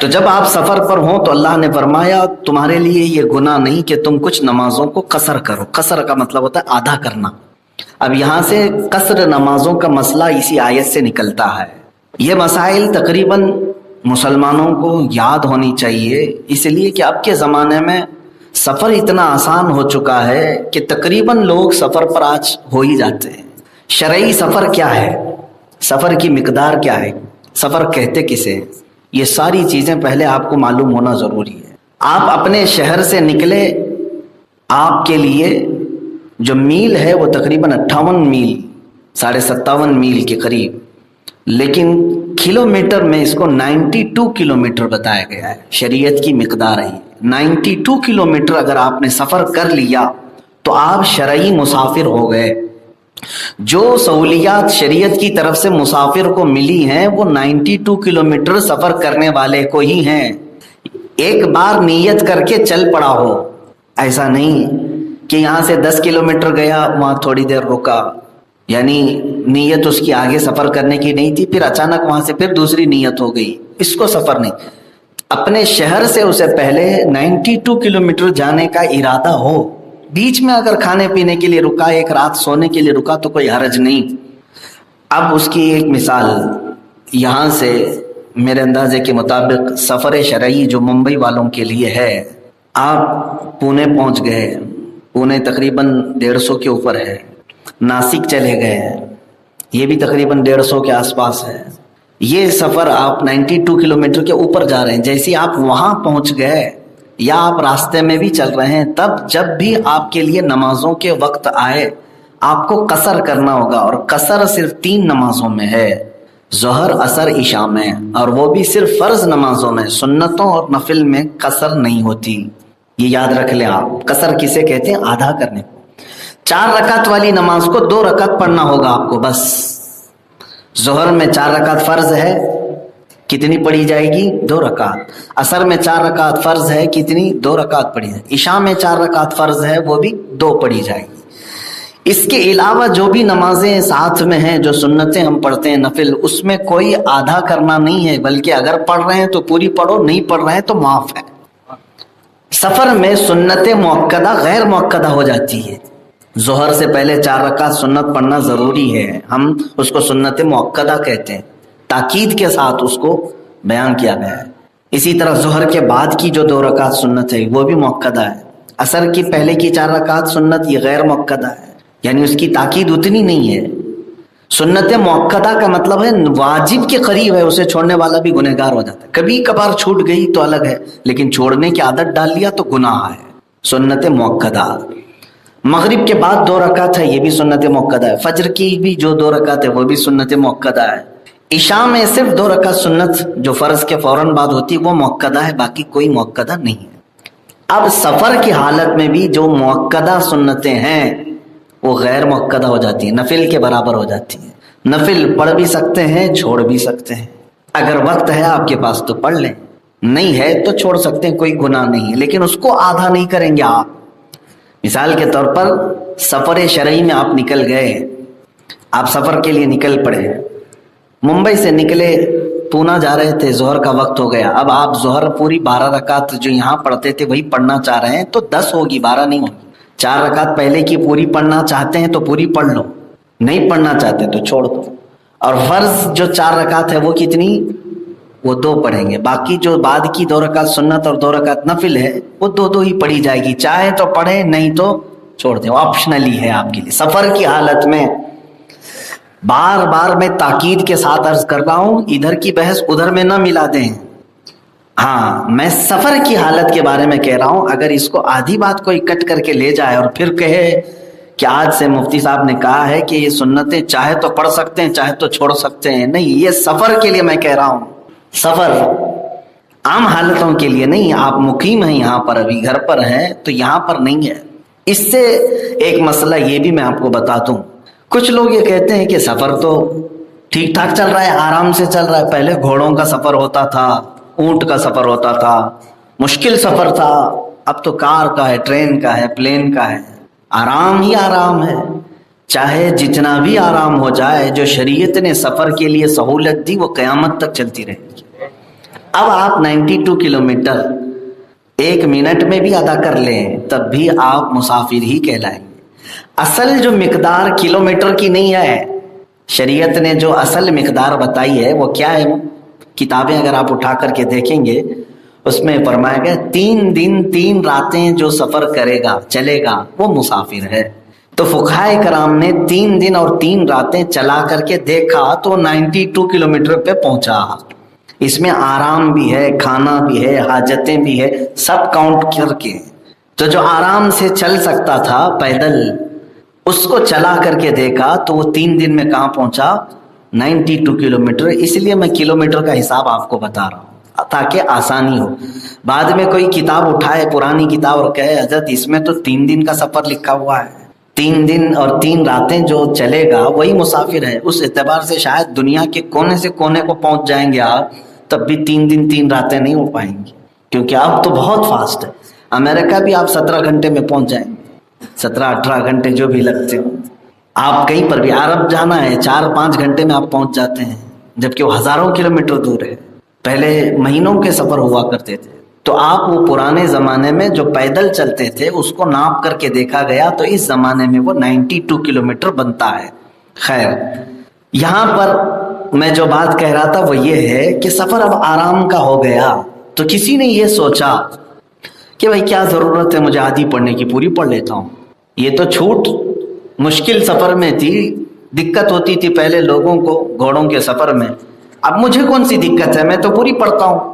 تو جب آپ سفر پر ہوں تو اللہ نے فرمایا تمہارے لیے یہ گناہ نہیں کہ تم کچھ نمازوں کو قصر کرو. قصر کا مطلب ہوتا ہے آدھا کرنا. اب یہاں سے قصر نمازوں کا مسئلہ اسی آیت سے نکلتا ہے. یہ مسائل تقریباً مسلمانوں کو یاد ہونی چاہیے، اس لیے کہ اب کے زمانے میں سفر اتنا آسان ہو چکا ہے کہ تقریباً لوگ سفر پر آج ہو ہی جاتے ہیں. شرعی سفر کیا ہے، سفر کی مقدار کیا ہے، سفر کہتے کسے، یہ ساری چیزیں پہلے آپ کو معلوم ہونا ضروری ہے. آپ اپنے شہر سے نکلے، آپ کے لیے جو میل ہے وہ تقریباً 58 میل 57.5 میل کے قریب، لیکن کلومیٹر میں اس کو 92 کلومیٹر بتایا گیا ہے. شریعت کی مقدار ہے 92 کلومیٹر. اگر آپ نے سفر کر لیا تو آپ شرعی مسافر ہو گئے. جو سہولیات شریعت کی طرف سے مسافر کو ملی ہیں وہ 92 کلومیٹر سفر کرنے والے کو ہی ہیں. ایک بار نیت کر کے چل پڑا ہو، ایسا نہیں کہ یہاں سے 10 کلومیٹر گیا وہاں تھوڑی دیر رکا، یعنی نیت اس کی آگے سفر کرنے کی نہیں تھی، پھر اچانک وہاں سے پھر دوسری نیت ہو گئی، اس کو سفر نہیں. اپنے شہر سے اسے پہلے 92 کلومیٹر جانے کا ارادہ ہو، بیچ میں اگر کھانے پینے کے لیے رکا، ایک رات سونے کے لیے رکا تو کوئی حرج نہیں. اب اس کی ایک مثال یہاں سے میرے اندازے کے مطابق سفر شرعی جو ممبئی والوں کے لیے ہے، آپ پونے پہنچ گئے، پونے تقریباً 150 کے اوپر ہے، ناسک چلے گئے، یہ بھی تقریباً 150 کے آس پاس ہے. یہ سفر آپ 92 کلومیٹر کے اوپر جا رہے ہیں. جیسے آپ وہاں پہنچ گئے یا آپ راستے میں بھی چل رہے ہیں، تب جب بھی آپ کے لیے نمازوں کے وقت آئے آپ کو قصر کرنا ہوگا. اور قصر صرف 3 نمازوں میں ہے، ظہر، عصر، عشاء میں، اور وہ بھی صرف فرض نمازوں میں. سنتوں اور نفل میں قصر نہیں ہوتی، یہ یاد رکھ لیں آپ. قصر کسے کہتے ہیں؟ آدھا کرنے کو. 4 رکعت والی نماز کو 2 رکعت پڑھنا ہوگا آپ کو بس. ظہر میں 4 رکعت فرض ہے، کتنی پڑھی جائے گی؟ 2 رکعت. عصر میں 4 رکعت فرض ہے، کتنی؟ 2 رکعت پڑھی جائے گی. عشاء میں 4 رکعت فرض ہے، وہ بھی 2 پڑھی جائے گی. اس کے علاوہ جو بھی نمازیں ساتھ میں ہیں، جو سنتیں ہم پڑھتے ہیں نفل، اس میں کوئی آدھا کرنا نہیں ہے، بلکہ اگر پڑھ رہے ہیں تو پوری پڑھو، نہیں پڑھ رہے ہیں تو معاف ہے. سفر میں سنت مؤکدہ غیر مؤکدہ ہو جاتی ہے. ظہر سے پہلے 4 رکعت سنت پڑھنا ضروری ہے، ہم اس کو سنت مؤکدہ کہتے ہیں، تاکید کے ساتھ اس کو بیان کیا گیا ہے. اسی طرح ظہر کے بعد کی جو 2 رکعت سنت ہے وہ بھی مؤکدہ ہے. عصر کی پہلے کی 4 رکعت سنت یہ غیر مؤکدہ ہے، یعنی اس کی تاکید اتنی نہیں ہے. سنت مؤکدہ کا مطلب ہے واجب کے قریب ہے، اسے چھوڑنے والا بھی گنہگار ہو جاتا ہے. کبھی کبھار چھوٹ گئی تو الگ ہے، لیکن چھوڑنے کی عادت ڈال لیا تو گناہ ہے. سنت مؤکدہ. مغرب کے بعد 2 رکعت ہے، یہ بھی سنت مؤکدہ ہے. فجر کی بھی جو 2 رکعت ہے وہ بھی سنت مؤکدہ ہے. عشاء میں صرف 2 رکعت سنت جو فرض کے فوراً بعد ہوتی ہے وہ مؤکدہ ہے، باقی کوئی مؤکدہ نہیں ہے. اب سفر کی حالت میں بھی جو مؤکدہ سنتیں ہیں وہ غیر مؤکدہ ہو جاتی ہیں، نفل کے برابر ہو جاتی ہیں. نفل پڑھ بھی سکتے ہیں، چھوڑ بھی سکتے ہیں. اگر وقت ہے آپ کے پاس تو پڑھ لیں، نہیں ہے تو چھوڑ سکتے ہیں، کوئی گناہ نہیں ہے. لیکن اس کو آدھا نہیں کریں گے آپ. مثال کے طور پر سفر شرعی میں آپ نکل گئے، آپ سفر کے لیے نکل پڑے، ممبئی سے نکلے، پونا جا رہے تھے، ظہر کا وقت ہو گیا. اب آپ ظہر پوری 12 رکعت جو یہاں پڑھتے تھے وہی پڑھنا چاہ رہے ہیں تو 10 ہوگی، 12 نہیں ہوگی. 4 رکعت پہلے کی پوری پڑھنا چاہتے ہیں تو پوری پڑھ لو، نہیں پڑھنا چاہتے تو چھوڑ دو. اور فرض جو 4 رکعت ہے وہ کتنی؟ وہ 2 پڑھیں گے. باقی جو بعد کی 2 رکعت سنت اور 2 رکعت نفل ہے وہ 2 ہی پڑھی جائے گی. چاہے تو پڑھیں، نہیں تو چھوڑ دیں، آپشنلی ہے آپ کے لیے. سفر کی حالت میں بار بار میں تاکید کے ساتھ عرض کر رہا ہوں، ادھر کی بحث ادھر میں نہ ملا دیں. ہاں، میں سفر کی حالت کے بارے میں کہہ رہا ہوں. اگر اس کو آدھی بات کوئی کٹ کر کے لے جائے اور پھر کہے کہ آج سے مفتی صاحب نے کہا ہے کہ یہ سنتیں چاہے تو پڑھ سکتے ہیں چاہے تو چھوڑ سکتے ہیں، نہیں، یہ سفر کے لیے میں کہہ رہا ہوں. سفر عام حالتوں کے لیے نہیں. آپ مقیم ہیں یہاں پر، ابھی گھر پر ہیں تو یہاں پر نہیں ہے. اس سے ایک مسئلہ یہ بھی میں آپ کو بتا دوں. کچھ لوگ یہ کہتے ہیں کہ سفر تو ٹھیک ٹھاک چل رہا ہے، آرام سے چل رہا ہے. پہلے گھوڑوں کا سفر ہوتا تھا، اونٹ کا سفر ہوتا تھا، مشکل سفر تھا. اب تو کار کا ہے، ٹرین کا ہے، پلین کا ہے. آرام ہی آرام ہے. چاہے جتنا بھی آرام ہو جائے، جو شریعت نے سفر کے لیے سہولت دی وہ قیامت تک چلتی رہے گی. اب آپ 92 کلومیٹر 1 منٹ میں بھی ادا کر لیں تب بھی آپ مسافر ہی کہلائیں گے۔ اصل جو مقدار کلومیٹر کی نہیں ہے، شریعت نے جو اصل مقدار بتائی ہے وہ کیا ہے؟ وہ کتابیں اگر آپ اٹھا کر کے دیکھیں گے اس میں فرمایا گیا 3 دن 3 راتیں جو سفر کرے گا چلے گا وہ مسافر ہے۔ تو فقہائے کرام نے 3 دن اور 3 راتیں چلا کر کے دیکھا تو 92 کلومیٹر پہ پہنچا۔ اس میں آرام بھی ہے، کھانا بھی ہے، حاجتیں بھی ہے، سب کاؤنٹ کر کے۔ تو جو آرام سے چل سکتا تھا پیدل، اس کو چلا کر کے دیکھا تو وہ 3 دن میں کہاں پہنچا؟ 92 کلومیٹر۔ اس لیے میں کلومیٹر کا حساب آپ کو بتا رہا ہوں تاکہ آسانی ہو۔ بعد میں کوئی کتاب اٹھائے پرانی کتاب اور کہے حضرت اس میں تو 3 دن کا سفر لکھا ہوا ہے، 3 دن اور 3 راتیں جو چلے گا وہی مسافر ہے۔ اس اعتبار سے شاید دنیا کے کونے سے کونے کو پہنچ جائیں گے آپ، تب بھی 3 دن 3 راتیں نہیں ہو پائیں گی، کیونکہ اب تو بہت فاسٹ ہے۔ امریکہ بھی آپ 17 گھنٹے میں پہنچ جائیں گے، 17-18 گھنٹے جو بھی لگتے ہوں۔ آپ کہیں پر بھی عرب جانا ہے 4-5 گھنٹے میں آپ پہنچ جاتے ہیں، جبکہ وہ ہزاروں کلومیٹر دور ہے۔ پہلے مہینوں کے سفر ہوا کرتے تھے۔ تو آپ وہ پرانے زمانے میں جو پیدل چلتے تھے اس کو ناپ کر کے دیکھا گیا تو اس زمانے میں وہ 92 کلومیٹر بنتا ہے۔ خیر، یہاں پر میں جو بات کہہ رہا تھا وہ یہ ہے کہ سفر اب آرام کا ہو گیا تو کسی نے یہ سوچا کہ بھائی کیا ضرورت ہے مجھے آدھی پڑھنے کی، پوری پڑھ لیتا ہوں۔ یہ تو چھوٹ مشکل سفر میں تھی، دقت ہوتی تھی پہلے لوگوں کو گھوڑوں کے سفر میں، اب مجھے کون سی دقت ہے، میں تو پوری پڑھتا ہوں۔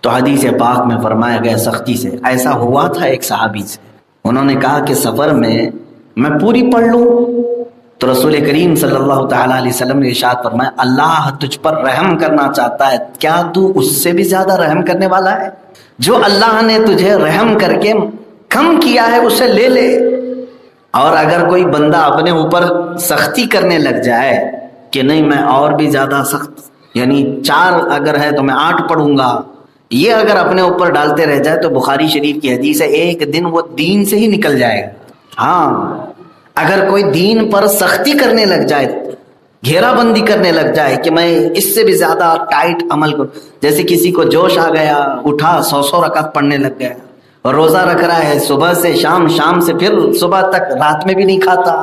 تو حدیث پاک میں فرمایا گیا سختی سے، ایسا ہوا تھا ایک صحابی سے، انہوں نے کہا کہ سفر میں پوری پڑھ لوں؟ تو رسول کریم صلی اللہ تعالیٰ علیہ وسلم نے ارشاد فرمایا اللہ تجھ پر رحم کرنا چاہتا ہے، کیا تو اس سے بھی زیادہ رحم کرنے والا ہے؟ جو اللہ نے تجھے رحم کر کے کم کیا ہے اسے لے لے۔ اور اگر کوئی بندہ اپنے اوپر سختی کرنے لگ جائے کہ نہیں میں اور بھی زیادہ سخت، یعنی 4 اگر ہے تو میں 8 پڑھوں گا، یہ اگر اپنے اوپر ڈالتے رہ جائے تو بخاری شریف کی حدیث ہے ایک دن وہ دین سے ہی نکل جائے گا۔ ہاں، اگر کوئی دین پر سختی کرنے لگ جائے، گھیرا بندی کرنے لگ جائے کہ میں اس سے بھی زیادہ ٹائٹ عمل کروں، جیسے کسی کو جوش آ گیا، اٹھا 100 رکعت پڑھنے لگ گیا اور روزہ رکھ رہا ہے صبح سے شام، شام سے پھر صبح تک، رات میں بھی نہیں کھاتا،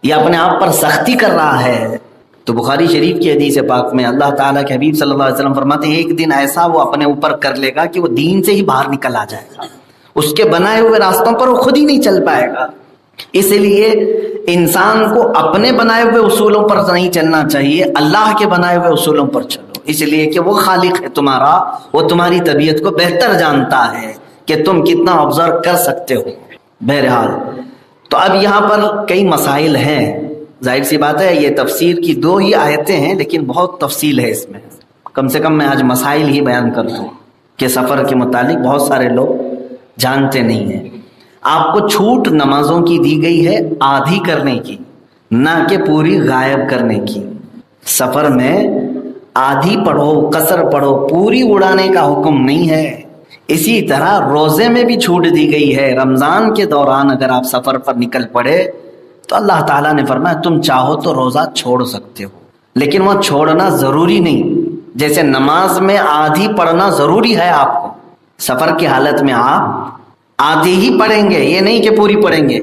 یا اپنے آپ پر سختی کر رہا ہے، تو بخاری شریف کی حدیث پاک میں اللہ تعالیٰ کے حبیب صلی اللہ علیہ وسلم فرماتے ہیں ایک دن ایسا وہ اپنے اوپر کر لے گا کہ وہ دین سے ہی باہر نکل آ جائے گا، اس کے بنائے ہوئے راستوں پر وہ خود ہی نہیں چل پائے گا۔ اس لیے انسان کو اپنے بنائے ہوئے اصولوں پر نہیں چلنا چاہیے، اللہ کے بنائے ہوئے اصولوں پر چلو، اس لیے کہ وہ خالق ہے تمہارا، وہ تمہاری طبیعت کو بہتر جانتا ہے کہ تم کتنا آبزرو کر سکتے ہو۔ بہرحال تو اب یہاں پر کئی مسائل ہیں، ظاہر سی بات ہے یہ تفسیر کی 2 ہی آیتیں ہیں لیکن بہت تفصیل ہے اس میں، کم سے کم میں آج مسائل ہی بیان کر دوں کہ سفر کے متعلق بہت سارے لوگ جانتے نہیں ہیں۔ آپ کو چھوٹ نمازوں کی دی گئی ہے آدھی کرنے کی، نہ کہ پوری غائب کرنے کی۔ سفر میں آدھی پڑھو، قصر پڑھو، پوری اڑانے کا حکم نہیں ہے۔ اسی طرح روزے میں بھی چھوٹ دی گئی ہے، رمضان کے دوران اگر آپ سفر پر نکل پڑے تو اللہ تعالیٰ نے فرمایا تم چاہو تو روزہ چھوڑ سکتے ہو، لیکن وہ چھوڑنا ضروری نہیں۔ جیسے نماز میں آدھی پڑھنا ضروری ہے آپ کو، سفر کی حالت میں آپ آدھی ہی پڑھیں گے، یہ نہیں کہ پوری پڑھیں گے،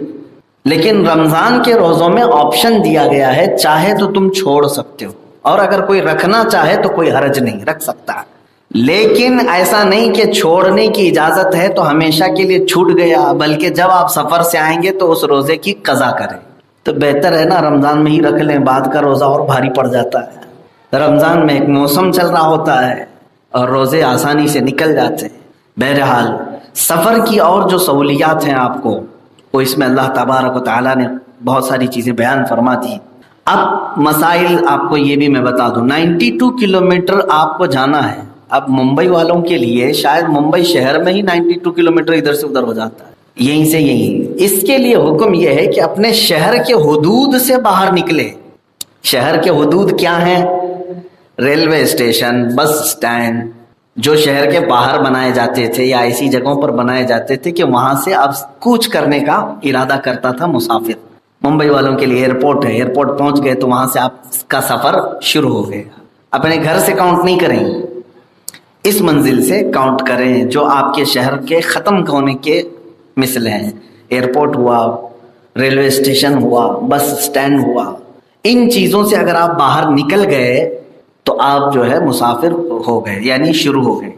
لیکن رمضان کے روزوں میں آپشن دیا گیا ہے چاہے تو تم چھوڑ سکتے ہو، اور اگر کوئی رکھنا چاہے تو کوئی حرج نہیں، رکھ سکتا ہے، لیکن ایسا نہیں کہ چھوڑنے کی اجازت ہے تو ہمیشہ کے لیے چھوٹ گیا، بلکہ جب آپ سفر سے آئیں گے تو اس روزے کی قضا کریں۔ تو بہتر ہے نا رمضان میں ہی رکھ لیں، بعد کا روزہ اور بھاری پڑ جاتا ہے۔ رمضان میں ایک موسم چل رہا ہوتا ہے اور روزے آسانی سے نکل جاتے ہیں۔ بہرحال سفر کی اور جو سہولیات ہیں آپ کو، وہ اس میں اللہ تبارک و تعالیٰ نے بہت ساری چیزیں بیان فرما دی۔ اب مسائل آپ کو یہ بھی میں بتا دوں، 92 کلومیٹر آپ کو جانا ہے۔ اب ممبئی والوں کے لیے شاید ممبئی شہر میں ہی 92 کلومیٹر ادھر سے ادھر ہو جاتا ہے، یہیں سے یہیں۔ اس کے لیے حکم یہ ہے کہ اپنے شہر کے حدود سے باہر نکلے۔ شہر کے حدود کیا ہیں؟ ریلوے اسٹیشن، بس اسٹینڈ، جو شہر کے باہر بنائے جاتے تھے یا ایسی جگہوں پر بنائے جاتے تھے کہ وہاں سے اب کوچ کرنے کا ارادہ کرتا تھا مسافر۔ ممبئی والوں کے لیے ایئرپورٹ ہے، ایئرپورٹ پہنچ گئے تو وہاں سے آپ کا سفر شروع ہو گئے، اپنے گھر سے کاؤنٹ نہیں کریں گے۔ اس منزل سے کاؤنٹ کریں جو آپ کے شہر کے ختم ہونے کے مثل ہیں. ایئرپورٹ ہوا، ریلوے اسٹیشن ہوا، بس اسٹینڈ ہوا، ان چیزوں سے اگر آپ باہر نکل گئے تو آپ جو ہے مسافر ہو گئے، یعنی شروع ہو گئے.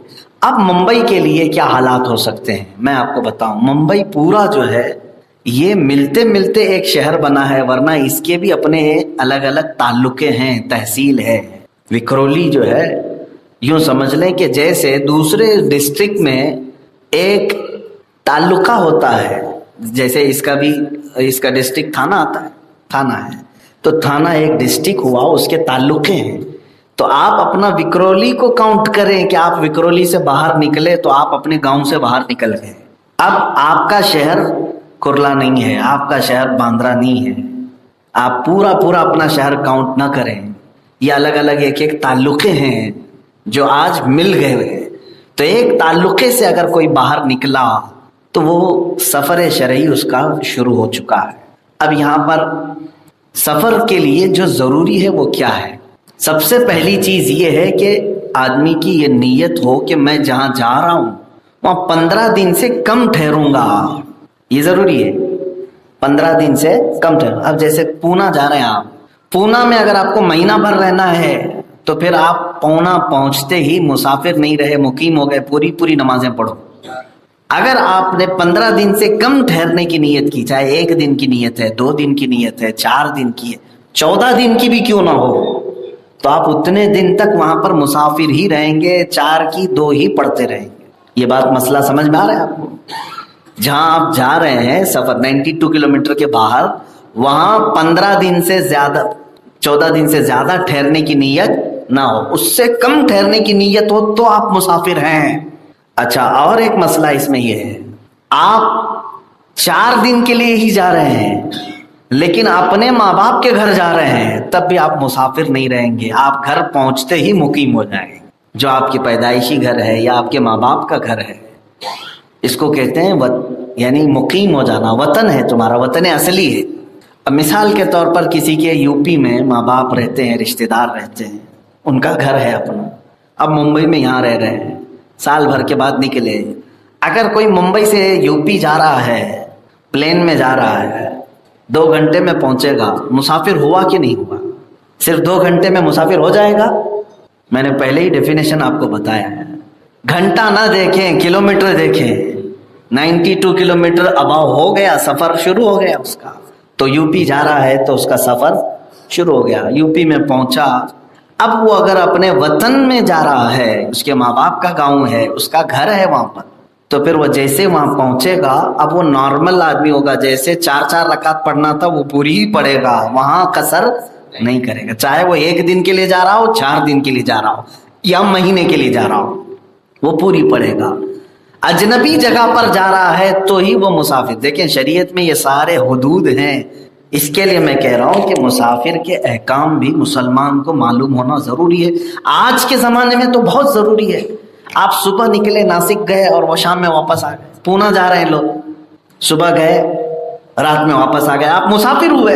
اب ممبئی کے لیے کیا حالات ہو سکتے ہیں میں آپ کو بتاؤں. ممبئی پورا جو ہے یہ ملتے ملتے ایک شہر بنا ہے، ورنہ اس کے بھی اپنے الگ الگ تعلقے ہیں، تحصیل ہے. وکرولی جو ہے یوں سمجھ لیں کہ جیسے دوسرے ڈسٹرکٹ میں ایک تعلقہ ہوتا ہے، جیسے اس کا ڈسٹرکٹ تھانہ آتا ہے، تھانہ ہے تو تھانہ ایک ڈسٹرکٹ ہوا، اس کے تعلقے ہیں. تو آپ اپنا وکرولی کو کاؤنٹ کریں کہ آپ وکرولی سے باہر نکلے تو آپ اپنے گاؤں سے باہر نکل گئے. اب آپ کا شہر کرلا نہیں ہے، آپ کا شہر باندرا نہیں ہے. آپ پورا اپنا شہر کاؤنٹ نہ کریں. یہ الگ الگ ایک تعلقے ہیں جو آج مل گئے ہوئے. تو ایک تعلقے سے اگر کوئی باہر نکلا تو وہ سفر شرعی اس کا شروع ہو چکا ہے. اب یہاں پر سفر کے لیے جو ضروری ہے وہ کیا ہے؟ سب سے پہلی چیز یہ ہے کہ آدمی کی یہ نیت ہو کہ میں جہاں جا رہا ہوں وہاں 15 دن سے کم ٹھہروں گا. یہ ضروری ہے، 15 دن سے کم ٹھہروں. اب جیسے پونا جا رہے ہیں آپ، پونا میں اگر آپ کو مہینہ بھر رہنا ہے تو پھر آپ پونا پہنچتے ہی مسافر نہیں رہے، مقیم ہو گئے، پوری نمازیں پڑھو. اگر آپ نے 15 دن سے کم ٹھہرنے کی نیت کی، چاہے 1 دن کی نیت ہے، 2 دن کی نیت ہے، 4 دن کی ہے، 14 دن کی بھی کیوں نہ ہو، تو آپ اتنے دن تک وہاں پر مسافر ہی رہیں گے، 4 کی 2 ہی پڑھتے رہیں گے. یہ بات مسئلہ سمجھ میں آ رہا ہے آپ کو؟ جہاں آپ جا رہے ہیں سفر 92 کلومیٹر کے باہر، وہاں 15 دن سے زیادہ، 14 دن سے زیادہ ٹھہرنے کی نیت نہ ہو. اس سے کم ٹھہرنے کی نیت ہو تو آپ مسافر ہیں. اچھا، اور ایک مسئلہ اس میں یہ ہے، آپ 4 دن کے لیے ہی جا رہے ہیں لیکن اپنے ماں باپ کے گھر جا رہے ہیں، تب بھی آپ مسافر نہیں رہیں گے. آپ گھر پہنچتے ہی مقیم ہو جائیں گے. جو آپ کی پیدائشی گھر ہے یا آپ کے ماں باپ کا گھر ہے، اس کو کہتے ہیں یعنی مقیم ہو جانا. وطن ہے تمہارا، وطن اصلی ہے. اب مثال کے طور پر کسی کے یو پی میں ماں باپ رہتے ہیں، رشتہ دار رہتے ہیں، ان کا گھر ہے اپنا. اب ممبئی میں یہاں رہ رہے ہیں، سال بھر کے بعد نکلے. اگر کوئی ممبئی سے یو پی جا رہا ہے، پلین میں جا رہا ہے، 2 گھنٹے میں پہنچے گا، مسافر ہوا کہ نہیں ہوا؟ صرف 2 گھنٹے میں مسافر ہو جائے گا. میں نے پہلے ہی ڈیفینیشن آپ کو بتایا ہے. گھنٹہ نہ دیکھیں، کلومیٹر دیکھیں. 92 کلومیٹر اباؤ ہو گیا، سفر شروع ہو گیا اس کا. تو یو پی جا رہا ہے تو اس کا سفر شروع ہو گیا. یو پی میں پہنچا. اب وہ اگر اپنے وطن میں جا رہا ہے، اس کے ماں باپ کا گاؤں ہے، اس کا گھر ہے وہاں پر، تو پھر وہ جیسے وہاں پہنچے گا، اب وہ نارمل آدمی ہوگا. جیسے 4 رکعت پڑھنا تھا وہ پوری ہی پڑھے گا، وہاں قصر نہیں کرے گا. چاہے وہ 1 دن کے لیے جا رہا ہو، 4 دن کے لیے جا رہا ہو یا مہینے کے لیے جا رہا ہو، وہ پوری پڑھے گا. اجنبی جگہ پر جا رہا ہے تو ہی وہ مسافر. دیکھیں شریعت میں یہ سارے حدود ہیں. اس کے لیے میں کہہ رہا ہوں کہ مسافر کے احکام بھی مسلمان کو معلوم ہونا ضروری ہے. آج کے زمانے میں تو بہت ضروری ہے. آپ صبح نکلے، ناسک گئے اور وہ شام میں واپس آ گئے. پونا جا رہے ہیں لوگ، صبح گئے، رات میں واپس آ گئے. آپ مسافر ہوئے،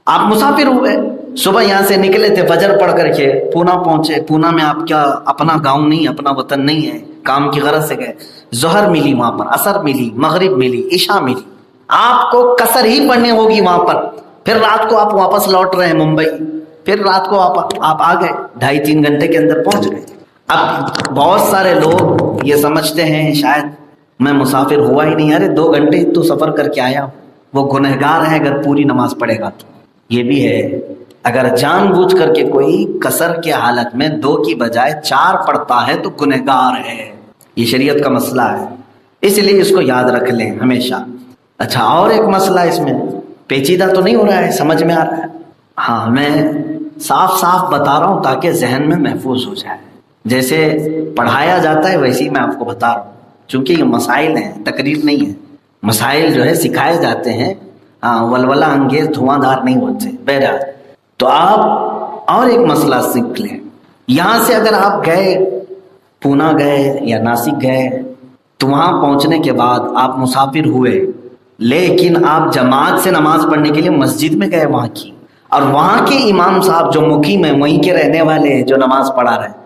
آپ مسافر ہوئے. صبح یہاں سے نکلے تھے، فجر پڑھ کر کے پونا پہنچے. پونا میں آپ کیا اپنا گاؤں نہیں، اپنا وطن نہیں ہے، کام کی غرض سے گئے. ظہر ملی وہاں پر، عصر ملی، مغرب ملی، عشاء ملی. آپ کو قصر ہی پڑھنی ہوگی وہاں پر. پھر رات کو آپ واپس لوٹ رہے ہیں ممبئی، پھر رات کو آپ آ گئے، 2.5-3 گھنٹے کے اندر پہنچ گئے. اب بہت سارے لوگ یہ سمجھتے ہیں شاید میں مسافر ہوا ہی نہیں. ارے 2 گھنٹے تو سفر کر کے آیا. وہ گنہگار ہے اگر پوری نماز پڑھے گا تو. یہ بھی ہے، اگر جان بوجھ کر کے کوئی قصر کے حالت میں 2 کی بجائے 4 پڑھتا ہے تو گنہگار ہے. یہ شریعت کا مسئلہ ہے، اس لیے اس کو یاد رکھ لیں ہمیشہ. اچھا، اور ایک مسئلہ اس میں پیچیدہ تو نہیں ہو رہا ہے، سمجھ میں آ رہا ہے؟ ہاں، میں صاف بتا رہا ہوں تاکہ ذہن میں محفوظ ہو جائے. جیسے پڑھایا جاتا ہے ویسے ہی میں آپ کو بتا رہا ہوں، چونکہ یہ مسائل ہیں، تقریر نہیں ہے. مسائل جو ہے سکھائے جاتے ہیں، ولولہ انگیز دھواں دھار نہیں ہوتے. بہرحال تو آپ اور ایک مسئلہ سیکھ لیں. یہاں سے اگر آپ گئے، پونا گئے یا ناسک گئے، تو وہاں پہنچنے کے بعد آپ مسافر ہوئے، لیکن آپ جماعت سے نماز پڑھنے کے لیے مسجد میں گئے وہاں کی، اور وہاں کے امام صاحب جو مقیم ہیں، وہیں کے رہنے والے جو نماز پڑھا رہے،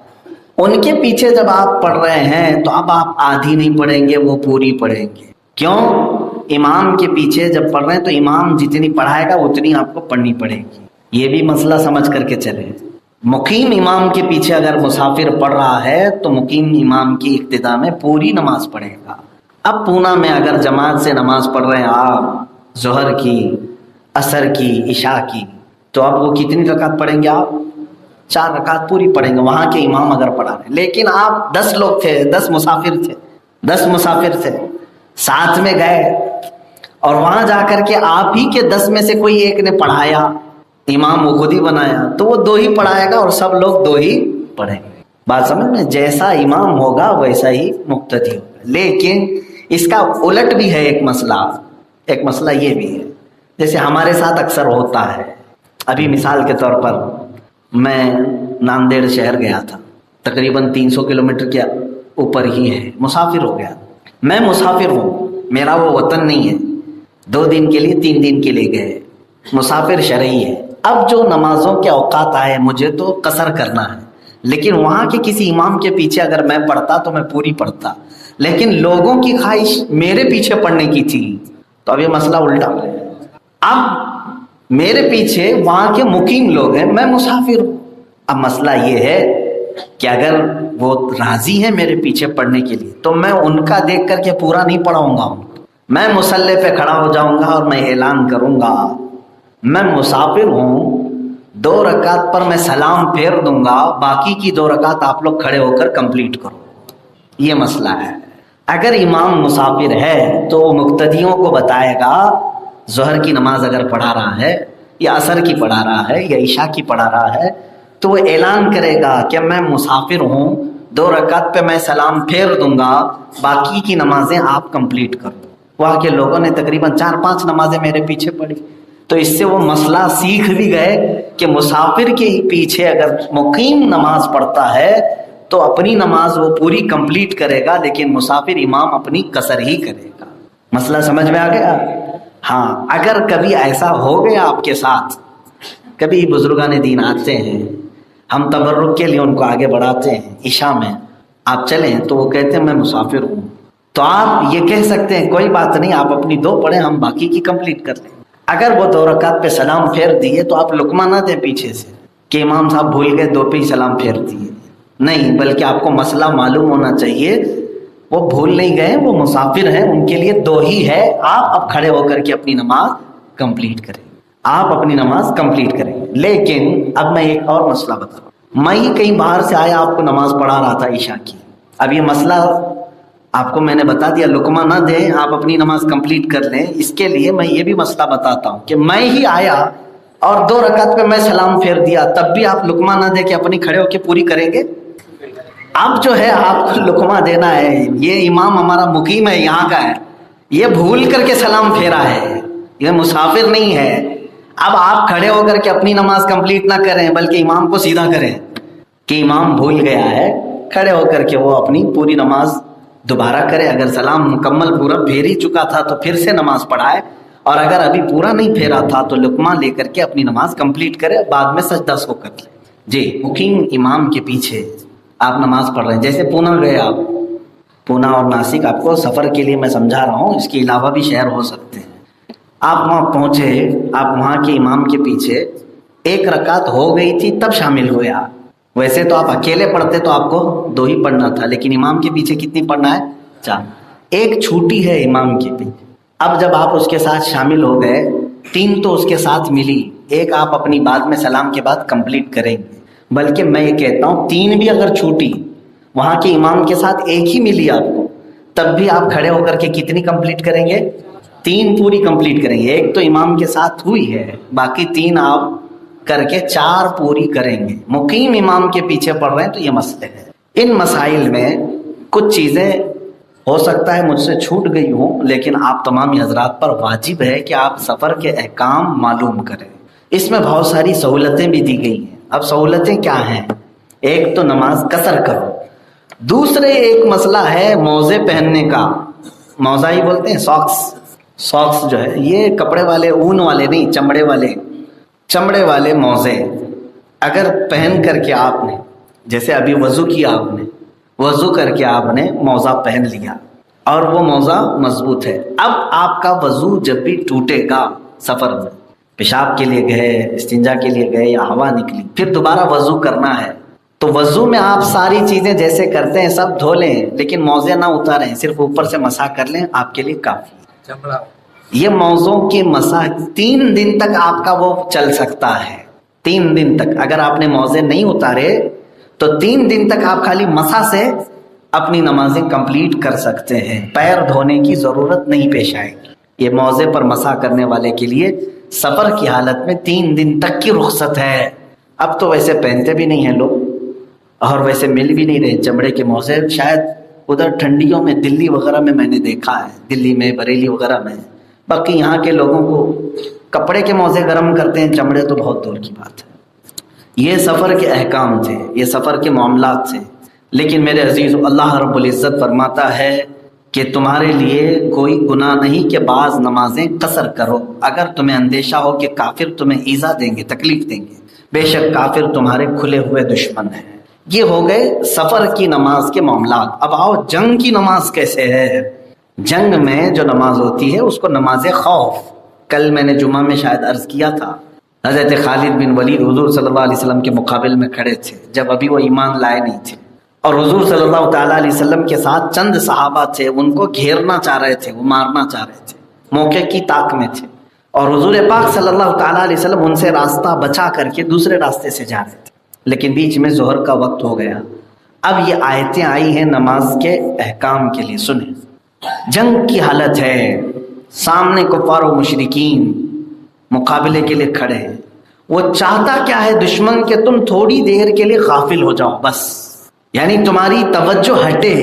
ان کے پیچھے جب آپ پڑھ رہے ہیں تو اب آپ آدھی نہیں پڑھیں گے، وہ پوری پڑھیں گے. کیوں؟ امام کے پیچھے جب پڑھ رہے ہیں تو امام جتنی پڑھائے گا اتنی آپ کو پڑھنی پڑے گی. یہ بھی مسئلہ سمجھ کر کے چلے. مقیم امام کے پیچھے اگر مسافر پڑھ رہا ہے تو مقیم امام کی اقتدا میں پوری نماز پڑھے گا. اب پونا میں اگر جماعت سے نماز پڑھ رہے ہیں آپ ظہر کی، عصر کی، عشاء کی، تو اب وہ کتنی رکعت پڑھیں گے؟ آپ 4 رکعت پوری پڑھیں گے وہاں کے امام اگر پڑھا رہے ہیں. لیکن آپ 10 لوگ تھے، 10 مسافر تھے، ساتھ میں گئے اور وہاں جا کر کے آپ ہی کے 10 میں سے کوئی ایک نے پڑھایا، امام وہ خود ہی بنایا، تو وہ 2 ہی پڑھائے گا اور سب لوگ 2 ہی پڑھیں گے. بات سمجھ میں؟ جیسا امام ہوگا ویسا ہی مقتدی ہوگا. لیکن اس کا الٹ بھی ہے ایک مسئلہ یہ بھی ہے، جیسے ہمارے ساتھ اکثر ہوتا ہے. ابھی مثال کے طور پر میں ناندیڑ شہر گیا تھا، تقریباً 300 کلومیٹر کے اوپر ہی ہے، مسافر ہو گیا. میں مسافر ہوں، میرا وہ وطن نہیں ہے. 2 دن کے لیے 3 دن کے لیے گئے، مسافر شرعی ہے. اب جو نمازوں کے اوقات آئے مجھے تو قصر کرنا ہے، لیکن وہاں کے کسی امام کے پیچھے اگر میں پڑھتا تو میں پوری پڑھتا، لیکن لوگوں کی خواہش میرے پیچھے پڑھنے کی تھی. تو اب یہ مسئلہ الٹا ہے. اب میرے پیچھے وہاں کے مقیم لوگ ہیں، میں مسافر ہوں. اب مسئلہ یہ ہے کہ اگر وہ راضی ہیں میرے پیچھے پڑھنے کے لیے تو میں ان کا دیکھ کر کے پورا نہیں پڑھاؤں گا. میں مصلی پہ کھڑا ہو جاؤں گا اور میں اعلان کروں گا میں مسافر ہوں، 2 رکعت پر میں سلام پھیر دوں گا، باقی کی 2 رکعت آپ لوگ کھڑے ہو کر کمپلیٹ کرو. یہ مسئلہ ہے. اگر امام مسافر ہے تو وہ مقتدیوں کو بتائے گا، ظہر کی نماز اگر پڑھا رہا ہے یا عصر کی پڑھا رہا ہے یا عشاء کی پڑھا رہا ہے تو وہ اعلان کرے گا کہ میں مسافر ہوں، 2 رکعت پہ میں سلام پھیر دوں گا، باقی کی نمازیں آپ کمپلیٹ کر دو. وہاں کے لوگوں نے تقریباً 4-5 نمازیں میرے پیچھے پڑھی. تو اس سے وہ مسئلہ سیکھ بھی گئے کہ مسافر کے پیچھے اگر مقیم نماز پڑھتا ہے تو اپنی نماز وہ پوری کمپلیٹ کرے گا، لیکن مسافر امام اپنی قصر ہی کرے گا. مسئلہ سمجھ میں آ گیا؟ ہاں. اگر کبھی ایسا ہو گیا آپ کے ساتھ، کبھی بزرگان دین آتے ہیں، ہم تبرک کے لیے ان کو آگے بڑھاتے ہیں، عشاء میں آپ چلیں تو وہ کہتے ہیں میں مسافر ہوں، تو آپ یہ کہہ سکتے ہیں کوئی بات نہیں، آپ اپنی 2 پڑھیں، ہم باقی کی کمپلیٹ کر لیں. اگر وہ 2 رکعت پہ سلام پھیر دیے تو آپ لقمہ نہ دیں پیچھے سے کہ امام صاحب بھول گئے 2 پہ ہی سلام پھیر دیے. نہیں، بلکہ آپ کو مسئلہ معلوم ہونا چاہیے. وہ بھول نہیں گئے، وہ مسافر ہیں، ان کے لیے 2 ہی ہے. آپ اب کھڑے ہو کر کے اپنی نماز کمپلیٹ کریں، آپ اپنی نماز کمپلیٹ کریں. لیکن اب میں ایک اور مسئلہ بتا رہا ہوں. میں ہی کہیں باہر سے آیا، آپ کو نماز پڑھا رہا تھا عشاء کی. اب یہ مسئلہ آپ کو میں نے بتا دیا، لقمہ نہ دیں، آپ اپنی نماز کمپلیٹ کر لیں. اس کے لیے میں یہ بھی مسئلہ بتاتا ہوں کہ میں ہی آیا اور 2 رکعت پہ میں سلام پھیر دیا، تب بھی آپ لقمہ نہ دے کے اپنی کھڑے ہو کے پوری کریں گے. اب جو ہے آپ کو لقمہ دینا ہے. یہ امام ہمارا مقیم ہے، یہاں کا ہے، یہ بھول کر کے سلام پھیرا ہے، یہ مسافر نہیں ہے. اب آپ کھڑے ہو کر کے اپنی نماز کمپلیٹ نہ کریں بلکہ امام کو سیدھا کریں کہ امام بھول گیا ہے. کھڑے ہو کر کے وہ اپنی پوری نماز دوبارہ کرے. اگر سلام مکمل پورا پھیر ہی چکا تھا تو پھر سے نماز پڑھائے، اور اگر ابھی پورا نہیں پھیرا تھا تو لقمہ لے کر کے اپنی نماز کمپلیٹ کرے، بعد میں سجدہ سو کر لے. جی، مقیم امام کے پیچھے آپ نماز پڑھ رہے ہیں، جیسے پونا گئے آپ، پونا اور ناسک آپ کو سفر کے لیے میں سمجھا رہا ہوں، اس کے علاوہ بھی شہر ہو سکتے ہیں. آپ وہاں پہنچے، آپ وہاں کے امام کے پیچھے 1 رکعت ہو گئی تھی تب شامل ہوئے آپ. ویسے تو آپ اکیلے پڑھتے تو آپ کو 2 ہی پڑھنا تھا، لیکن امام کے پیچھے کتنی پڑھنا ہے؟ 4. 1 چھوٹی ہے امام کے پیچھے. اب جب آپ اس کے ساتھ شامل ہو گئے، 3 تو اس کے ساتھ ملی، 1 آپ اپنی بعد میں سلام کے بعد کمپلیٹ کریں گے. بلکہ میں یہ کہتا ہوں 3 بھی اگر چھوٹی وہاں کے امام کے ساتھ 1 ہی ملی آپ کو، تب بھی آپ کھڑے ہو کر کے کتنی کمپلیٹ کریں گے؟ 3 پوری کمپلیٹ کریں گے. 1 تو امام کے ساتھ ہوئی ہے، باقی 3 آپ کر کے 4 پوری کریں گے. مقیم امام کے پیچھے پڑھ رہے ہیں تو یہ مسئلے ہیں. ان مسائل میں کچھ چیزیں ہو سکتا ہے مجھ سے چھوٹ گئی ہوں، لیکن آپ تمام حضرات پر واجب ہے کہ آپ سفر کے احکام معلوم کریں. اس میں بہت ساری سہولتیں بھی دی گئی ہیں. اب سہولتیں کیا ہیں؟ ایک تو نماز قصر کرو. دوسرے ایک مسئلہ ہے موزے پہننے کا. موزہ ہی بولتے ہیں، ساکس جو ہے، یہ کپڑے والے، اون والے نہیں، چمڑے والے موزے اگر پہن کر کے آپ نے جیسے ابھی وضو کیا آپ نے، وضو کر کے آپ نے موزہ پہن لیا اور وہ موزہ مضبوط ہے، اب آپ کا وضو جب بھی ٹوٹے گا، سفر میں پیشاب کے لیے گئے، استنجا کے لیے گئے یا ہوا نکلی، پھر دوبارہ وضو کرنا ہے، تو وضو میں آپ ساری چیزیں جیسے کرتے ہیں سب دھو لیں، لیکن موزے نہ اتاریں، صرف اوپر سے مسح کر لیں، آپ کے لیے کافی ہے۔ یہ موزوں کی مسح 3 دن تک آپ کا وہ چل سکتا ہے، 3 دن تک اگر آپ نے موزے نہیں اتارے تو 3 دن تک آپ خالی مسح سے اپنی نمازیں کمپلیٹ کر سکتے ہیں، پیر دھونے کی ضرورت نہیں پیش آئے گی۔ یہ موزے پر مسح کرنے والے کے لیے سفر کی حالت میں 3 دن تک کی رخصت ہے۔ اب تو ویسے پہنتے بھی نہیں ہیں لوگ اور ویسے مل بھی نہیں رہے چمڑے کے موزے، شاید ادھر ٹھنڈیوں میں دلی وغیرہ میں میں نے دیکھا ہے، دلی میں بریلی وغیرہ میں، باقی یہاں کے لوگوں کو کپڑے کے موزے گرم کرتے ہیں، چمڑے تو بہت دور کی بات ہے۔ یہ سفر کے احکام تھے، یہ سفر کے معاملات تھے، لیکن میرے عزیز اللہ رب العزت فرماتا ہے کہ تمہارے لیے کوئی گناہ نہیں کہ بعض نمازیں قصر کرو، اگر تمہیں اندیشہ ہو کہ کافر تمہیں ایذا دیں گے، تکلیف دیں گے، بے شک کافر تمہارے کھلے ہوئے دشمن ہیں۔ یہ ہو گئے سفر کی نماز کے معاملات۔ اب آؤ جنگ کی نماز کیسے ہے؟ جنگ میں جو نماز ہوتی ہے اس کو نماز خوف، کل میں نے جمعہ میں شاید عرض کیا تھا، حضرت خالد بن ولید حضور صلی اللہ علیہ وسلم کے مقابل میں کھڑے تھے جب ابھی وہ ایمان لائے نہیں تھے، اور حضور صلی اللہ تعالیٰ علیہ وسلم کے ساتھ چند صحابہ تھے، ان کو گھیرنا چاہ رہے تھے، وہ مارنا چاہ رہے تھے، موقع کی طاق میں تھے، اور حضور پاک صلی اللہ تعالیٰ علیہ وسلم ان سے راستہ بچا کر کے دوسرے راستے سے جا رہے تھے، لیکن بیچ میں ظہر کا وقت ہو گیا۔ اب یہ آیتیں آئی ہیں نماز کے احکام کے لیے، سنیں۔ جنگ کی حالت ہے، سامنے کفار و مشرکین مقابلے کے لیے کھڑے ہیں، وہ چاہتا کیا ہے دشمن کہ تم تھوڑی دیر کے لیے غافل ہو جاؤ، بس یعنی تمہاری توجہ ہٹے،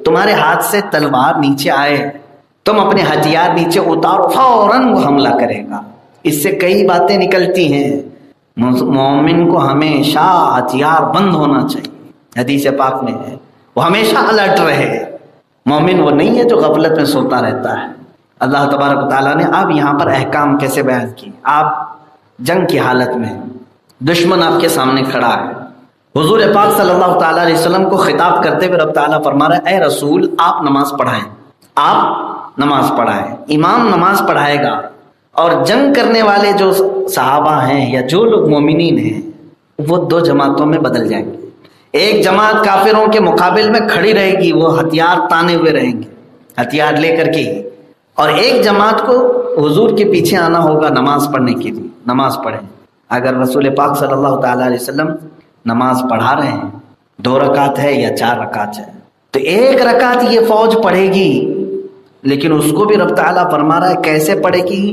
تمہارے ہاتھ سے تلوار نیچے آئے، تم اپنے ہتھیار نیچے اتارو، فوراً وہ حملہ کرے گا۔ اس سے کئی باتیں نکلتی ہیں۔ مومن کو ہمیشہ ہتھیار بند ہونا چاہیے، حدیث پاک میں ہے وہ ہمیشہ الرٹ رہے۔ مومن وہ نہیں ہے جو غفلت میں سوتا رہتا ہے۔ اللہ تبارک و تعالیٰ نے اب یہاں پر احکام کیسے بیان کیے۔ آپ جنگ کی حالت میں، دشمن آپ کے سامنے کھڑا ہے، حضور پاک صلی اللہ تعالیٰ علیہ وسلم کو خطاب کرتے ہوئے رب تعالیٰ فرما رہا ہے، اے رسول آپ نماز پڑھائیں، آپ نماز پڑھائیں، امام نماز پڑھائے گا، اور جنگ کرنے والے جو صحابہ ہیں یا جو لوگ مومنین ہیں وہ 2 جماعتوں میں بدل جائیں گے۔ ایک جماعت کافروں کے مقابل میں کھڑی رہے گی، وہ ہتھیار تانے ہوئے رہیں گے، ہتھیار لے کر کے ہی، اور ایک جماعت کو حضور کے پیچھے آنا ہوگا نماز پڑھنے کے لیے، نماز پڑھیں۔ اگر رسول پاک صلی اللہ تعالیٰ علیہ وسلم نماز پڑھا رہے ہیں، 2 رکعت ہے یا 4 رکعت ہے، تو 1 رکعت یہ فوج پڑھے گی، لیکن اس کو بھی رب تعالیٰ فرما رہا ہے کیسے پڑھے گی،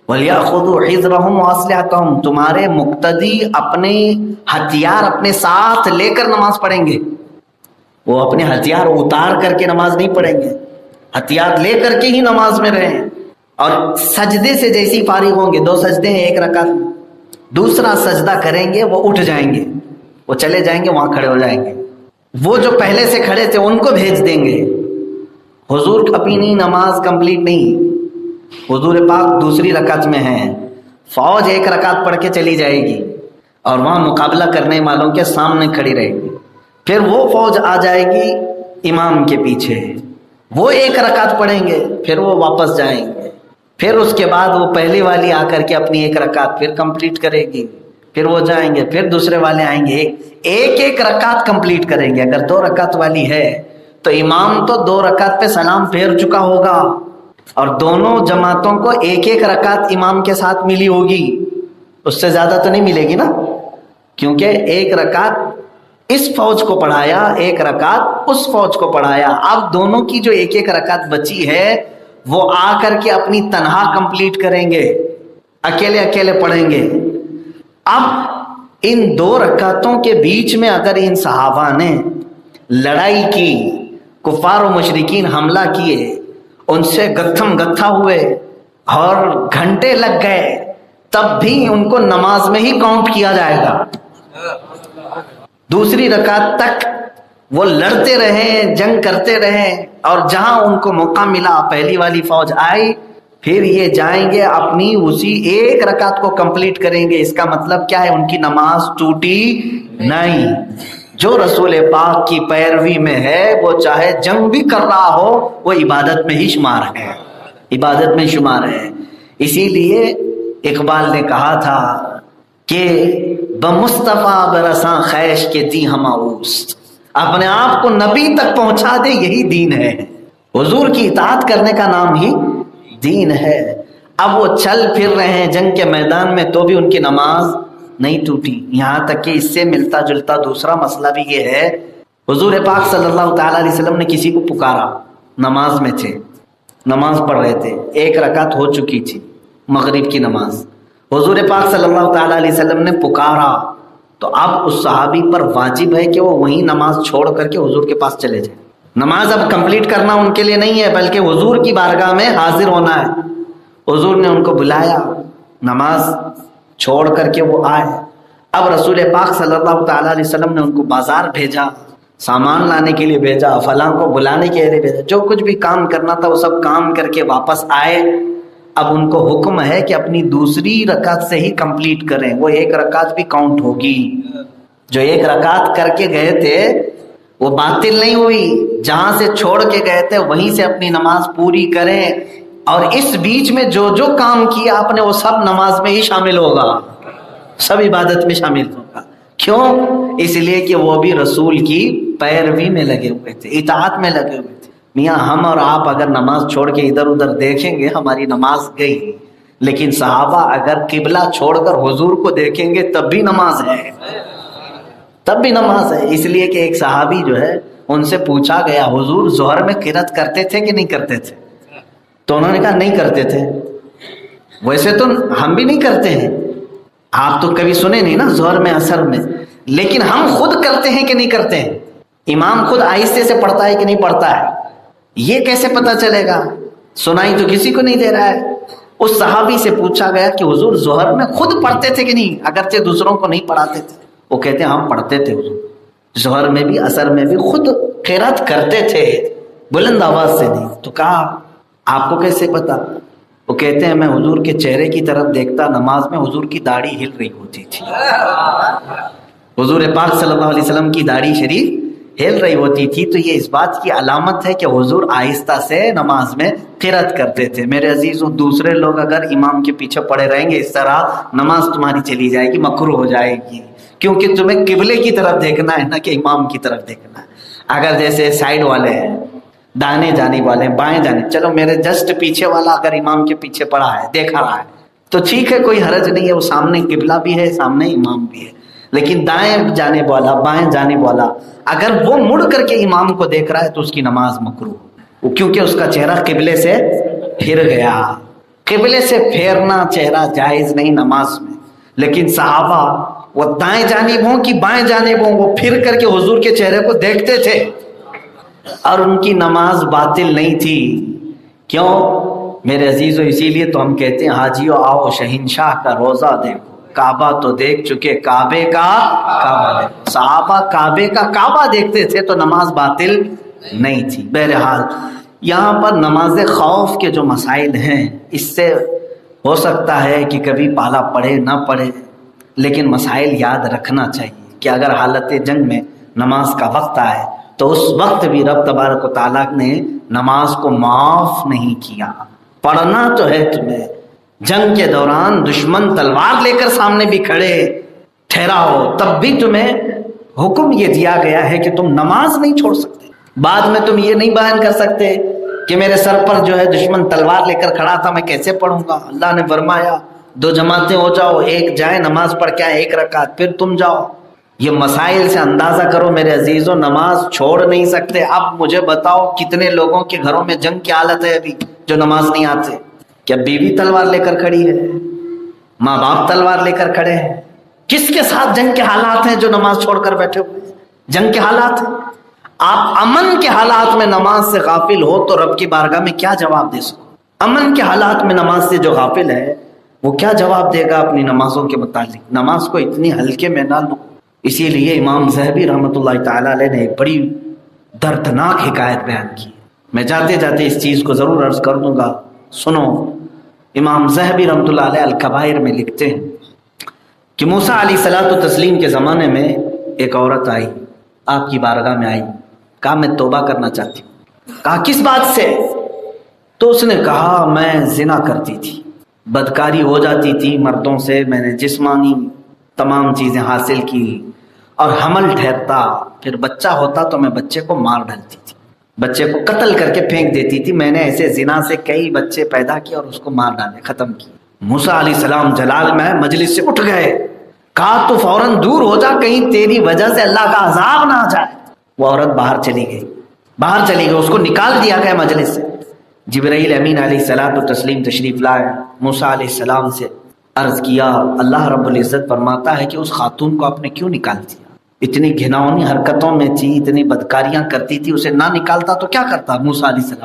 وَلْيَأْخُذُوا حِذْرَهُمْ وَأَسْلِحَتَهُمْ، تمہارے مقتدی اپنے ہتھیار اپنے ساتھ لے کر نماز پڑھیں گے، وہ اپنے ہتھیار اتار کر کے نماز نہیں پڑھیں گے، ہتھیار لے کر کے ہی نماز میں رہیں، اور سجدے سے جیسی فارغ ہوں گے، 2 سجدے ہیں 1 رکعت میں، دوسرا سجدہ کریں گے وہ اٹھ جائیں گے، وہ چلے جائیں گے، وہاں کھڑے ہو جائیں گے، وہ جو پہلے سے کھڑے تھے ان کو بھیج دیں گے۔ حضور اپنی نماز کمپلیٹ نہیں، حضور پاک دوسری رکعت میں ہیں، فوج 1 رکعت پڑھ کے چلی جائے گی اور وہاں مقابلہ کرنے والوں کے سامنے کھڑی رہے گی، پھر وہ فوج آ جائے گی امام کے پیچھے، وہ 1 رکعت پڑھیں گے، پھر وہ واپس جائیں گے، پھر اس کے بعد وہ پہلی والی آ کر کے اپنی 1 رکعت پھر کمپلیٹ کرے گی، پھر وہ جائیں گے، پھر دوسرے والے آئیں گے، ایک رکعت کمپلیٹ کریں گے۔ اگر 2 رکعت والی ہے تو امام تو 2 رکعت پہ سلام پھیر چکا ہوگا، اور دونوں جماعتوں کو 1 رکعت امام کے ساتھ ملی ہوگی، اس سے زیادہ تو نہیں ملے گی نا، کیونکہ 1 رکعت اس فوج کو پڑھایا، 1 رکعت اس فوج کو پڑھایا، اب دونوں کی جو 1 رکعت بچی ہے وہ آ کر کے اپنی تنہا کمپلیٹ کریں گے، اکیلے اکیلے پڑھیں گے۔ اب ان 2 رکعتوں کے بیچ میں اگر ان صحابہ نے لڑائی کی، کفار و مشرکین حملہ کیے، ان سے گتھم گتھا ہوئے اور گھنٹے لگ گئے، تب بھی ان کو نماز میں ہی کاؤنٹ کیا جائے گا۔ دوسری رکعت تک وہ لڑتے رہے، جنگ کرتے رہے، اور جہاں ان کو موقع ملا پہلی والی فوج آئی، پھر یہ جائیں گے اپنی اسی 1 رکعت کو کمپلیٹ کریں گے۔ اس کا مطلب کیا ہے؟ ان کی نماز ٹوٹی نہیں۔ جو رسول پاک کی پیروی میں ہے وہ چاہے جنگ بھی کر رہا ہو وہ عبادت میں ہی شمار ہے، عبادت میں شمار ہے۔ اسی لیے اقبال نے کہا تھا کہ بمصطفیٰ برساں خیش کے دی ہم اوست، اپنے آپ کو نبی تک پہنچا دے یہی دین ہے۔ حضور کی اطاعت کرنے کا نام ہی دین ہے۔ اب وہ چل پھر رہے ہیں جنگ کے میدان میں تو بھی ان کی نماز نہیں ٹوٹی، یہاں تک کہ اس سے ملتا جلتا دوسرا مسئلہ بھی یہ ہے، حضور پاک صلی اللہ تعالیٰ علیہ وسلم نے کسی کو پکارا، نماز میں تھے، نماز پڑھ رہے تھے، ایک رکعت ہو چکی تھی مغرب کی نماز، حضور پاک صلی اللہ تعالیٰ علیہ وسلم نے پکارا، تو اب اس صحابی پر واجب ہے کہ وہ وہیں نماز چھوڑ کر کے حضور کے پاس چلے جائیں۔ نماز اب کمپلیٹ کرنا ان کے لیے نہیں ہے بلکہ حضور کی بارگاہ میں حاضر ہونا ہے۔ حضور نے ان کو بلایا، نماز چھوڑ کر کے وہ آئے۔ اب رسول پاک صلی اللہ تعالیٰ علیہ وسلم نے ان کو بازار بھیجا، سامان لانے کے لیے بھیجا، فلاں کو بلانے کے لیے بھیجا، جو کچھ بھی کام کرنا تھا وہ سب کام کر کے واپس آئے۔ اب ان کو حکم ہے کہ اپنی دوسری رکعت سے ہی کمپلیٹ کریں، وہ ایک رکعت بھی کاؤنٹ ہوگی، جو ایک رکعت کر کے گئے تھے وہ باطل نہیں ہوئی، جہاں سے چھوڑ کے گئے تھے وہیں سے اپنی نماز پوری کریں، اور اس بیچ میں جو جو کام کیا آپ نے وہ سب نماز میں ہی شامل ہوگا، سب عبادت میں شامل ہوگا۔ کیوں؟ اس لیے کہ وہ بھی رسول کی پیروی میں لگے ہوئے تھے، اطاعت میں لگے ہوئے تھے۔ میاں ہم اور آپ اگر نماز چھوڑ کے ادھر ادھر دیکھیں گے ہماری نماز گئی، لیکن صحابہ اگر قبلہ چھوڑ کر حضور کو دیکھیں گے تب بھی نماز ہے، تب بھی نماز ہے۔ اس لیے کہ ایک صحابی جو ہے ان سے پوچھا گیا حضور ظہر میں قرات کرتے تھے کہ نہیں کرتے تھے؟ تو انہوں نے کہا نہیں کرتے تھے۔ ویسے تو ہم بھی نہیں کرتے ہیں، آپ تو کبھی سنے نہیں نا ظہر میں اثر میں، لیکن ہم خود کرتے ہیں کہ نہیں کرتے ہیں؟ امام خود آہستے سے پڑھتا ہے کہ نہیں پڑھتا ہے؟ یہ کیسے پتا چلے گا؟ سنائی تو کسی کو نہیں دے رہا ہے۔ اس صحابی سے پوچھا گیا کہ حضور ظہر میں خود پڑھتے تھے کہ نہیں، اگرچہ دوسروں کو نہیں پڑھاتے تھے؟ وہ کہتے ہیں ہم پڑھتے تھے حضور، ظہر میں بھی اثر میں بھی خود قرات کرتے تھے، بلند آواز سے نہیں۔ تو کہا آپ کو کیسے پتا؟ وہ کہتے ہیں میں حضور کے چہرے کی طرف دیکھتا، نماز میں حضور کی داڑھی ہل رہی ہوتی تھی، حضور پاک صلی اللہ علیہ وسلم کی داڑھی شریف ہل رہی ہوتی تھی، تو یہ اس بات کی علامت ہے کہ حضور آہستہ سے نماز میں قرات کرتے تھے۔ میرے عزیزوں، دوسرے لوگ اگر امام کے پیچھے پڑے رہیں گے اس طرح، نماز تمہاری چلی جائے گی، مکروہ ہو جائے گی، کیونکہ تمہیں قبلے کی طرف دیکھنا ہے نہ کہ امام کی طرف دیکھنا ہے۔ اگر جیسے سائیڈ والے ہیں، دانے جانب والے ہیں، بائیں جانب، چلو میرے جسٹ پیچھے والا اگر امام کے پیچھے پڑا ہے، دیکھا رہا ہے تو ٹھیک ہے، کوئی حرج نہیں ہے، وہ سامنے قبلہ بھی ہے، سامنے امام بھی ہے۔ لیکن دائیں جانب والا، بائیں جانب والا اگر وہ مڑ کر کے امام کو دیکھ رہا ہے تو اس کی نماز مکروہ، کیونکہ اس کا چہرہ قبلے سے پھر گیا۔ قبلے سے پھیرنا چہرہ جائز نہیں نماز میں، لیکن صحابہ وہ دائیں جانب ہوں کہ بائیں جانب ہوں، وہ پھر کر کے حضور کے چہرے کو دیکھتے تھے، اور ان کی نماز باطل نہیں تھی۔ کیوں میرے عزیزو؟ اسی لیے تو ہم کہتے ہیں حاجیو آؤ شہنشاہ کا روزہ دیکھو، کعبہ تو دیکھ چکے، کعبے کا کعبہ دیکھو۔ صحابہ کعبے کا کعبہ دیکھتے تھے تو نماز باطل نہیں تھی۔ بہرحال یہاں پر نماز خوف کے جو مسائل ہیں، اس سے ہو سکتا ہے کہ کبھی پالا پڑے نہ پڑے، لیکن مسائل یاد رکھنا چاہیے کہ اگر حالت جنگ میں نماز کا وقت آئے تو اس وقت بھی رب تبارک و تعالیٰ نے نماز کو معاف نہیں کیا۔ پڑھنا تو ہے تمہیں، جنگ کے دوران دشمن تلوار لے کر سامنے بھی کھڑے ٹھہرا ہو، تب بھی تمہیں حکم یہ دیا گیا ہے کہ تم نماز نہیں چھوڑ سکتے۔ بعد میں تم یہ نہیں بیان کر سکتے کہ میرے سر پر جو ہے دشمن تلوار لے کر کھڑا تھا، میں کیسے پڑھوں گا؟ اللہ نے فرمایا 2 جماعتیں ہو جاؤ، ایک جائے نماز پڑھ کے آئے 1 رکعت، پھر تم جاؤ۔ یہ مسائل سے اندازہ کرو میرے عزیزوں، نماز چھوڑ نہیں سکتے۔ اب مجھے بتاؤ کتنے لوگوں کے گھروں میں جنگ کی حالت ہے ابھی جو نماز نہیں آتے؟ کیا بیوی تلوار لے کر کھڑی ہے؟ ماں باپ تلوار لے کر کھڑے ہیں؟ کس کے ساتھ جنگ کے حالات ہیں جو نماز چھوڑ کر بیٹھے ہوئے ہیں؟ جنگ کے حالات ہیں۔ آپ امن کے حالات میں نماز سے غافل ہو تو رب کی بارگاہ میں کیا جواب دے سکو؟ امن کے حالات میں نماز سے جو غافل ہے وہ کیا جواب دے گا اپنی نمازوں کے متعلق؟ نماز کو اتنی ہلکے میں نہ لو۔ اسی لیے امام ذہبی رحمۃ اللہ تعالی علیہ نے ایک بڑی دردناک حکایت بیان کی، میں جاتے جاتے اس چیز کو ضرور عرض کر دوں گا، سنو۔ امام ذہبی رحمۃ اللہ علیہ الکبائر میں لکھتے ہیں کہ موسیٰ علیہ الصلوۃ والتسلیم کے زمانے میں ایک عورت آئی، آپ کی بارگاہ میں آئی, کہا میں توبہ کرنا چاہتی ہوں. کہا کس بات سے؟ تو اس نے کہا میں زنا کرتی تھی, بدکاری ہو جاتی تھی مردوں سے, میں نے جسمانی تمام چیزیں حاصل کی, اور حمل ٹھہرتا, پھر بچہ ہوتا تو میں بچے کو مار ڈالتی تھی, بچے کو قتل کر کے پھینک دیتی تھی. میں نے ایسے زنا سے کئی بچے پیدا کیے اور اس کو مار ڈالے, ختم کی. موسیٰ علیہ السلام جلال میں مجلس سے اٹھ گئے, کہا تو فوراً دور ہو جا, کہیں تیری وجہ سے اللہ کا عذاب نہ آ جائے. وہ عورت باہر چلی گئی, اس کو نکال دیا گیا مجلس سے. جبرائیل امین علیہ الصلوۃ والتسلیم تشریف لائے, موسیٰ علیہ السلام سے عرض کیا, اللہ رب العزت فرماتا ہے کہ اس خاتون کو آپ نے کیوں نکال دیا؟ اتنی گھناؤنی حرکتوں میں تھی, اتنی بدکاریاں کرتی تھی, اسے نہ نکالتا تو کیا کرتا موسیٰ علیہ السلام؟